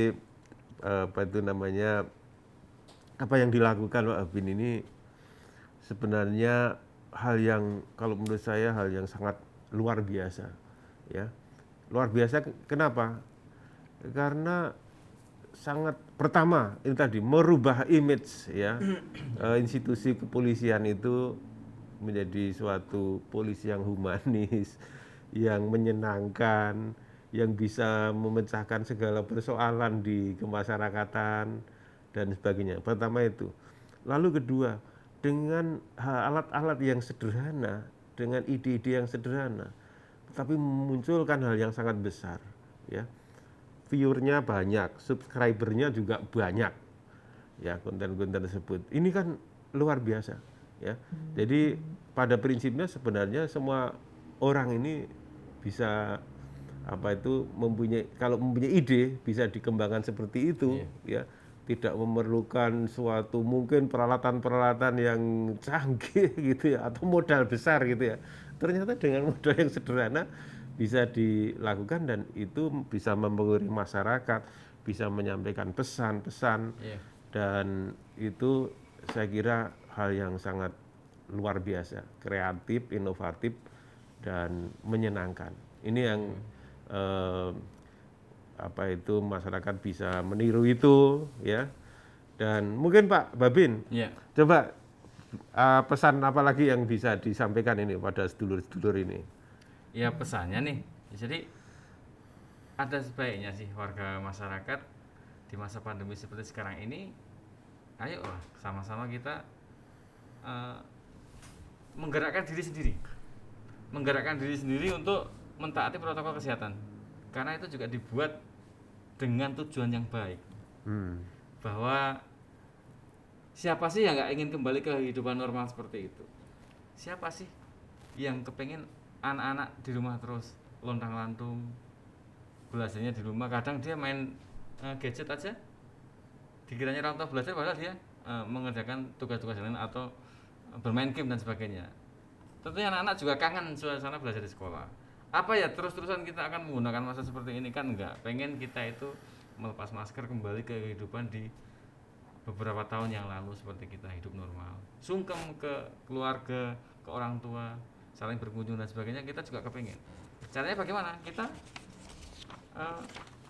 apa itu namanya, apa yang dilakukan Pak Babin ini sebenarnya hal yang kalau menurut saya hal yang sangat luar biasa, ya. Luar biasa kenapa? Karena sangat pertama ini tadi merubah image ya institusi kepolisian itu menjadi suatu polisi yang humanis, yang menyenangkan, yang bisa memecahkan segala persoalan di kemasyarakatan dan sebagainya. Pertama itu. Lalu kedua, dengan alat-alat yang sederhana, dengan ide-ide yang sederhana, tapi memunculkan hal yang sangat besar, ya. Viewernya banyak, subscribernya juga banyak, ya konten-konten tersebut. Ini kan luar biasa, ya. Jadi pada prinsipnya sebenarnya semua orang ini bisa kalau mempunyai ide bisa dikembangkan seperti itu, ya. Tidak memerlukan suatu mungkin peralatan-peralatan yang canggih gitu ya, atau modal besar gitu ya. Ternyata dengan modal yang sederhana bisa dilakukan dan itu bisa mempengaruhi masyarakat, bisa menyampaikan pesan-pesan dan itu saya kira hal yang sangat luar biasa, kreatif, inovatif, dan menyenangkan. Ini yang apa itu masyarakat bisa meniru itu, ya. Dan mungkin Pak Babin, Ya. coba pesan apa lagi yang bisa disampaikan ini pada sedulur-sedulur ini? Ya pesannya nih, jadi ada sebaiknya sih warga masyarakat di masa pandemi seperti sekarang ini, ayo lah sama-sama kita menggerakkan diri sendiri untuk mentaati protokol kesehatan, karena itu juga dibuat dengan tujuan yang baik, bahwa siapa sih yang nggak ingin kembali ke kehidupan normal seperti itu? Siapa sih yang kepengen anak-anak di rumah terus lontang-lantung, belajarnya di rumah, kadang dia main gadget aja, dikiranya orang tua belajar padahal dia mengerjakan tugas-tugas lain atau bermain game dan sebagainya. Tentunya anak-anak juga kangen suasana belajar di sekolah. Apa ya terus-terusan kita akan menggunakan masa seperti ini? Kan enggak, pengen kita itu melepas masker, kembali ke kehidupan di beberapa tahun yang lalu seperti kita hidup normal, sungkem ke keluarga, ke orang tua, saling berkunjung dan sebagainya. Kita juga kepengen. Caranya bagaimana? Kita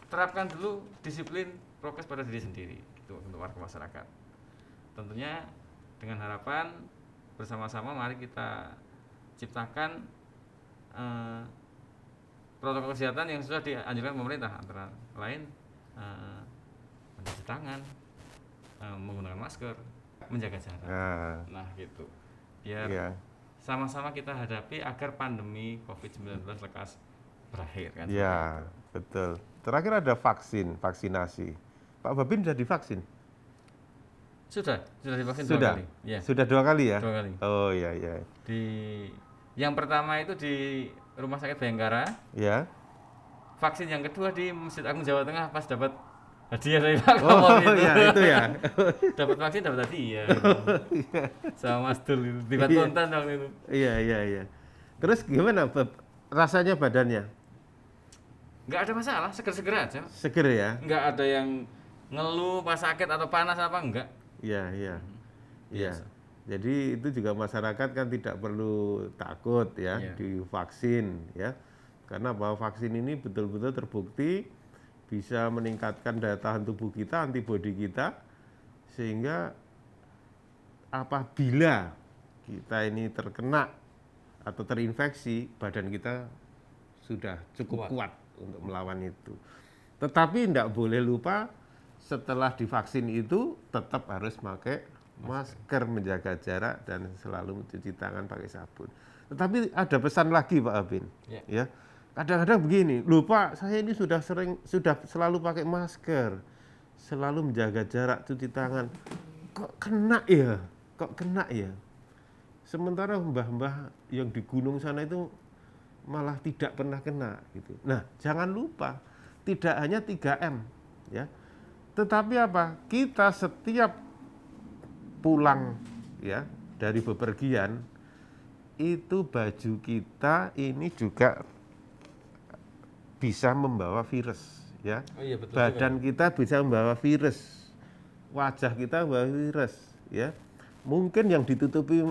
terapkan dulu disiplin prokes pada diri sendiri, gitu, untuk warga masyarakat. Tentunya dengan harapan bersama-sama mari kita ciptakan protokol kesehatan yang sudah dianjurkan pemerintah, antara lain mencuci tangan, menggunakan masker, menjaga jarak. Nah gitu, biar sama-sama kita hadapi agar pandemi COVID-19 lekas berakhir kan. Ya, betul. Terakhir ada vaksinasi. Pak Babin sudah divaksin? Sudah divaksin Sudah? 2 kali. Ya. Sudah 2 kali ya? 2 kali. Oh iya, iya. Yang pertama itu di Rumah Sakit Bayangkara. Ya. Vaksin yang kedua di Masjid Agung Jawa Tengah pas dapat hadiah dari Pak Oh Kapolri iya, itu ya. dapat vaksin, dapat hadiah. Sama Mas Dul itu, tiba kontan tahun itu. Iya. Terus gimana rasanya badannya? Nggak ada masalah, seger-seger aja. Seger ya? Nggak ada yang ngeluh pas sakit atau panas apa, enggak. Iya. Jadi itu juga masyarakat kan tidak perlu takut ya divaksin ya. Karena bahwa vaksin ini betul-betul terbukti bisa meningkatkan daya tahan tubuh kita, antibodi kita, sehingga apabila kita ini terkena atau terinfeksi, badan kita sudah cukup kuat untuk melawan itu. Tetapi tidak boleh lupa setelah divaksin itu tetap harus pakai masker, menjaga jarak, dan selalu mencuci tangan pakai sabun. Tetapi ada pesan lagi Pak Abin, ya. Kadang-kadang begini, lupa saya ini sudah selalu pakai masker, selalu menjaga jarak, cuci tangan. Kok kena ya? Sementara mbah-mbah yang di gunung sana itu malah tidak pernah kena gitu. Nah, jangan lupa tidak hanya 3M ya. Tetapi apa? Kita setiap pulang ya dari bepergian itu baju kita ini juga bisa membawa virus ya. Oh iya, betul. Badan kita bisa membawa virus. Wajah kita membawa virus ya. Mungkin yang ditutupi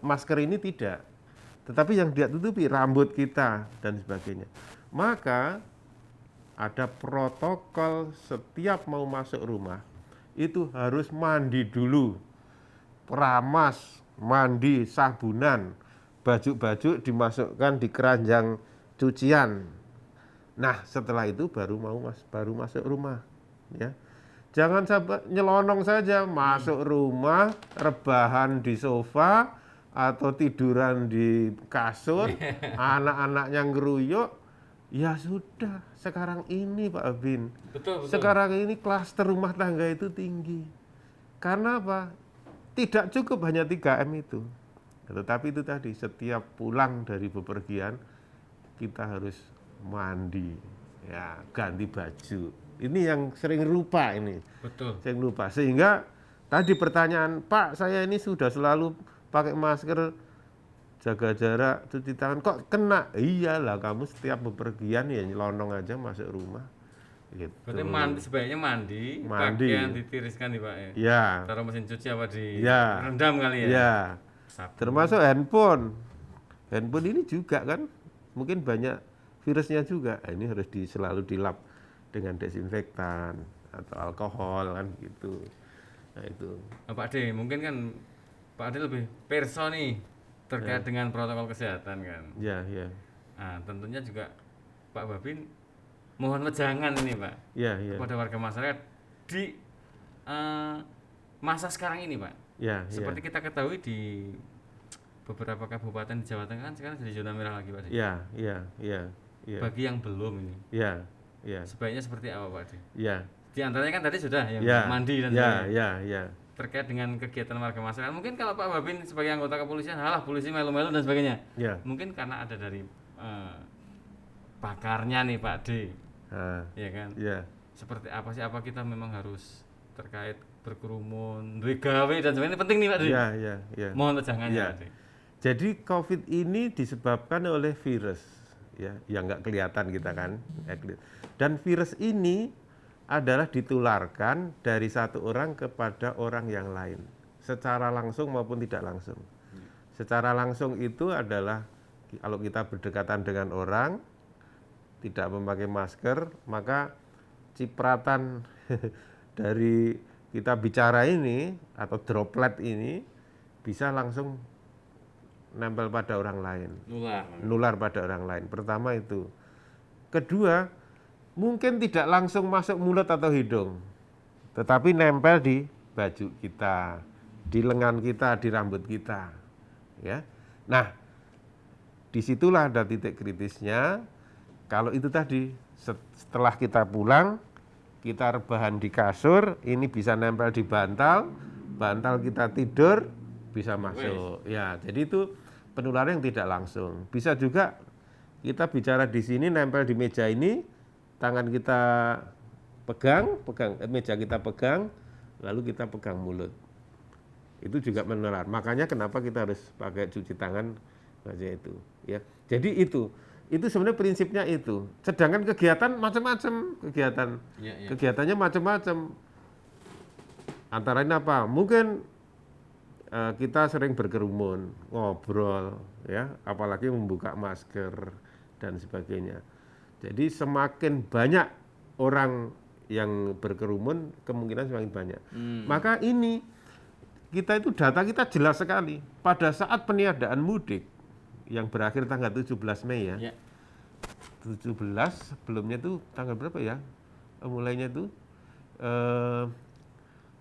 masker ini tidak. Tetapi yang dia tutupi rambut kita dan sebagainya. Maka ada protokol setiap mau masuk rumah itu harus mandi dulu, peramas, mandi, sabunan, baju-baju dimasukkan di keranjang cucian. Nah setelah itu baru masuk rumah ya. Jangan sampai nyelonong saja masuk rumah, rebahan di sofa atau tiduran di kasur, anak-anaknya ngeruyuk. Ya sudah, sekarang ini Pak Abin. Betul. Sekarang ini klaster rumah tangga itu tinggi. Karena apa? Tidak cukup hanya 3M itu. Tetapi itu tadi, setiap pulang dari bepergian, kita harus mandi, ya, ganti baju. Ini yang sering lupa ini. Betul. Sering lupa. Sehingga tadi pertanyaan, Pak, saya ini sudah selalu pakai masker, jaga jarak, cuci tangan, kok kena? Iyalah, kamu setiap bepergian ya nyelonong aja masuk rumah. gitu. Berarti mandi, sebaiknya mandi, Mandi. pakaian ditiriskan di Pak ya. Ya, Taruh mesin cuci apa di Ya. rendam kali ya. ya. Sabun. Termasuk handphone. Handphone ini juga kan, mungkin banyak virusnya juga. Nah, ini harus selalu dilap dengan desinfektan atau alkohol kan gitu. Nah itu. Nah, Pak D, mungkin kan Pak D lebih perso nih terkait dengan protokol kesehatan kan. Ya, ya. Nah, tentunya juga Pak Babin mohon wejangan ini Pak Ya, ya. kepada warga masyarakat di masa sekarang ini Pak. Ya, Seperti kita ketahui di beberapa kabupaten di Jawa Tengah kan sekarang jadi zona merah lagi Pak D. ya, ya, ya, ya. Bagi yang belum ini, Ya, ya, sebaiknya seperti apa Pak D? ya. Di antaranya kan tadi sudah yang Ya, mandi dan ya, sebagainya. ya, ya. Terkait dengan kegiatan warga masyarakat, mungkin kalau Pak Babin sebagai anggota kepolisian, halah polisi melu-melu dan sebagainya. Ya. Mungkin karena ada dari pakarnya nih Pak D, Nah, ya kan? ya. Seperti apa sih, apa kita memang harus terkait berkerumun, duwe gawe dan sebagainya, penting nih Pak D. Ya, ya, ya. Mohon wejangannya Ya. Pak D. Jadi COVID ini disebabkan oleh virus, ya, yang nggak kelihatan kita kan. Dan virus ini adalah ditularkan dari satu orang kepada orang yang lain, secara langsung maupun tidak langsung. Secara langsung itu adalah kalau kita berdekatan dengan orang, tidak memakai masker, maka cipratan dari kita bicara ini atau droplet ini bisa langsung nempel pada orang lain, nular pada orang lain. Pertama itu. Kedua, mungkin tidak langsung masuk mulut atau hidung, tetapi nempel di baju kita, di lengan kita, di rambut kita, ya. Nah, disitulah ada titik kritisnya. Kalau itu tadi, setelah kita pulang, kita rebahan di kasur, ini bisa nempel di bantal, bantal kita tidur bisa masuk. Ya, jadi itu penularan yang tidak langsung. Bisa juga kita bicara di sini, nempel di meja ini, tangan kita pegang meja kita pegang, lalu kita pegang mulut. Itu juga menular. Makanya kenapa kita harus pakai cuci tangan aja itu, ya. Jadi itu sebenarnya prinsipnya itu. Sedangkan kegiatan macam-macam, kegiatannya macam-macam. Antara ini apa? Mungkin kita sering berkerumun, ngobrol, ya, apalagi membuka masker dan sebagainya. Jadi semakin banyak orang yang berkerumun, kemungkinan semakin banyak. Maka ini data kita jelas sekali. Pada saat peniadaan mudik yang berakhir tanggal 17 Mei ya. 17 sebelumnya itu tanggal berapa ya? Mulainya itu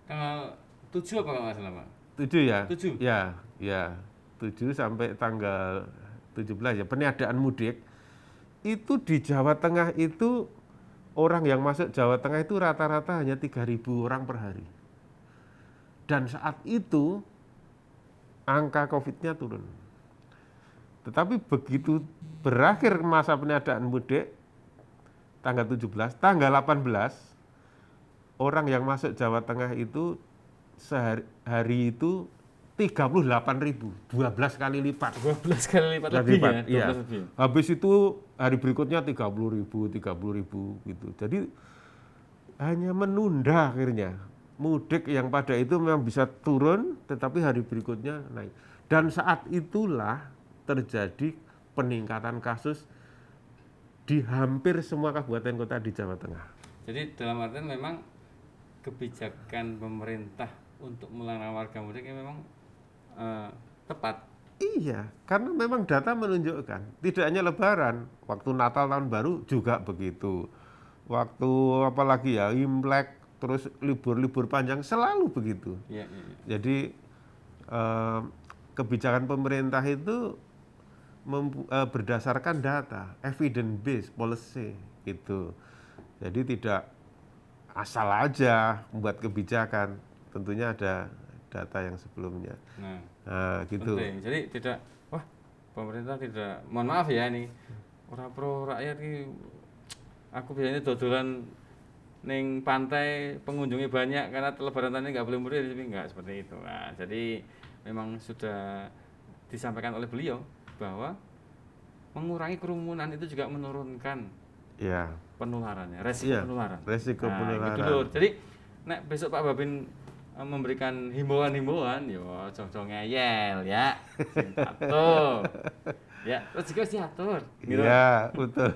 tanggal 7 apa kalau nggak salah Pak? 7 ya? 7? Ya, 7 sampai tanggal 17 ya, peniadaan mudik. Itu di Jawa Tengah itu, orang yang masuk Jawa Tengah itu rata-rata hanya 3.000 orang per hari. Dan saat itu, angka COVID-nya turun. Tetapi begitu berakhir masa peniadaan mudik, tanggal 17, tanggal 18, orang yang masuk Jawa Tengah itu sehari itu 38.000, 12 kali lipat. 12 kali lipat lebih ya? Iya. Habis itu hari berikutnya 30.000 gitu. Jadi hanya menunda akhirnya. Mudik yang pada itu memang bisa turun, tetapi hari berikutnya naik. Dan saat itulah terjadi peningkatan kasus di hampir semua kabupaten kota di Jawa Tengah. Jadi dalam artian memang kebijakan pemerintah untuk melarang warga mudik ini memang tepat. Iya, karena memang data menunjukkan tidak hanya Lebaran, waktu Natal tahun baru juga begitu. Waktu apalagi ya, Imlek, terus libur-libur panjang selalu begitu. Iya. Jadi kebijakan pemerintah itu berdasarkan data, evidence based policy gitu. Jadi tidak asal aja membuat kebijakan, tentunya ada data yang sebelumnya. Nah gitu. Penting. Jadi pemerintah tidak, mohon maaf ya ini, orang pro rakyat ini, aku biasanya dodolan ning pantai pengunjungnya banyak karena Lebaran tahun ini nggak boleh mudik, tapi nggak seperti itu. Nah, jadi memang sudah disampaikan oleh beliau bahwa mengurangi kerumunan itu juga menurunkan Ya. penularannya, resiko Iya, penularan. resiko penularan. Gitu lho. Jadi nek besok Pak Babin memberikan himbauan-himbauan, yo ojo ngeyel ya. Sing patuh. Ya, rezeki wis diatur. Gitu. Iya, betul.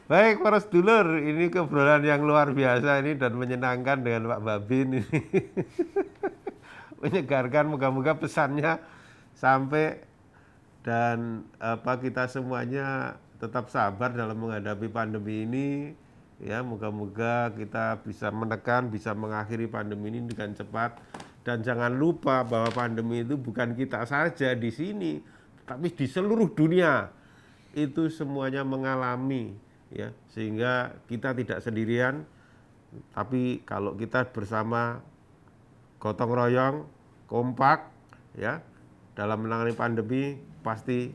Baik, para sedulur, ini obrolan yang luar biasa ini dan menyenangkan dengan Pak Babin ini. Menyegarkan, moga-moga pesannya sampai dan kita semuanya tetap sabar dalam menghadapi pandemi ini. Ya, moga-moga kita bisa menekan, bisa mengakhiri pandemi ini dengan cepat. Dan jangan lupa bahwa pandemi itu bukan kita saja di sini, tapi di seluruh dunia itu semuanya mengalami, ya, sehingga kita tidak sendirian. Tapi kalau kita bersama, gotong royong, kompak, ya, dalam menangani pandemi, pasti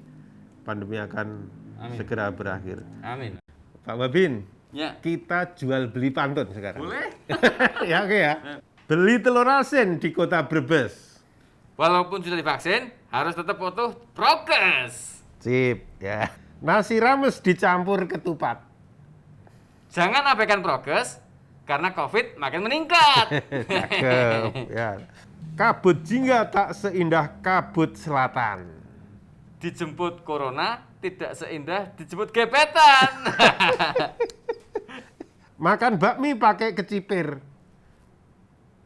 pandemi akan segera berakhir. Amin. Pak Babin, Ya. kita jual beli pantun sekarang. Boleh? Ya, oke ya. Beli telur asin di kota Brebes. Walaupun sudah divaksin, harus tetap patuh prokes. Sip, ya. Nasi rames dicampur ketupat. Jangan abaikan prokes, karena COVID makin meningkat. Cakep, ya. Kabut jingga tak seindah kabut selatan. Dijemput corona, tidak seindah dijemput gebetan. Makan bakmi pakai kecipir.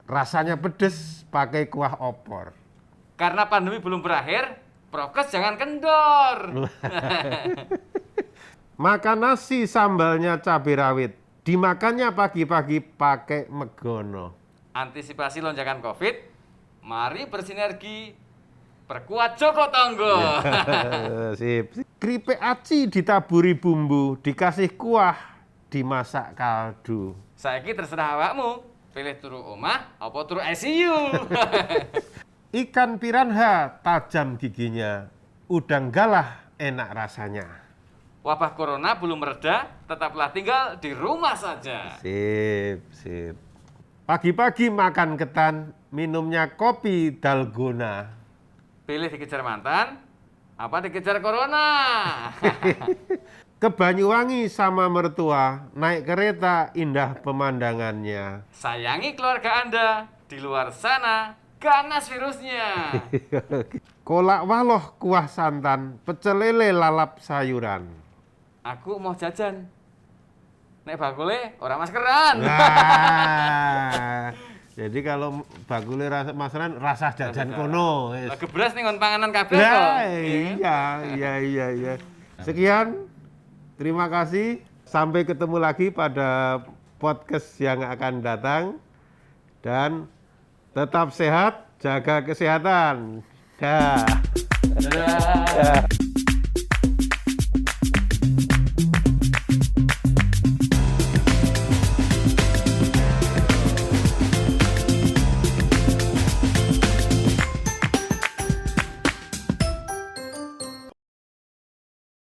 Rasanya pedes pakai kuah opor. Karena pandemi belum berakhir, prokes jangan kendor. Makan nasi sambalnya cabai rawit. Dimakannya pagi-pagi pakai megono. Antisipasi lonjakan COVID, mari bersinergi, perkuat Joko Tonggo. Sip. Keripik aci ditaburi bumbu, dikasih kuah, dimasak kaldu. Saiki terserah awakmu, pilih turu omah apa turu ICU. Ikan piranha tajam giginya, udang galah enak rasanya. Wabah corona belum mereda, tetaplah tinggal di rumah saja. Sip, sip. Pagi-pagi makan ketan, minumnya kopi dalgona. Pilih dikejar mantan, apa dikejar corona? Ke Banyuwangi sama mertua, naik kereta indah pemandangannya. Sayangi keluarga Anda, di luar sana ganas virusnya. Kolak waloh kuah santan, pecel lele lalap sayuran. Aku mau jajan. Nek bakule ora maskeran. Nah, jadi kalau bakule masaran rasa jajan kono. wis. Gebras nih ngon panganan kabeh kok. Ya, iya. Sekian, terima kasih. Sampai ketemu lagi pada podcast yang akan datang. Dan tetap sehat, jaga kesehatan. Dah. Dadah.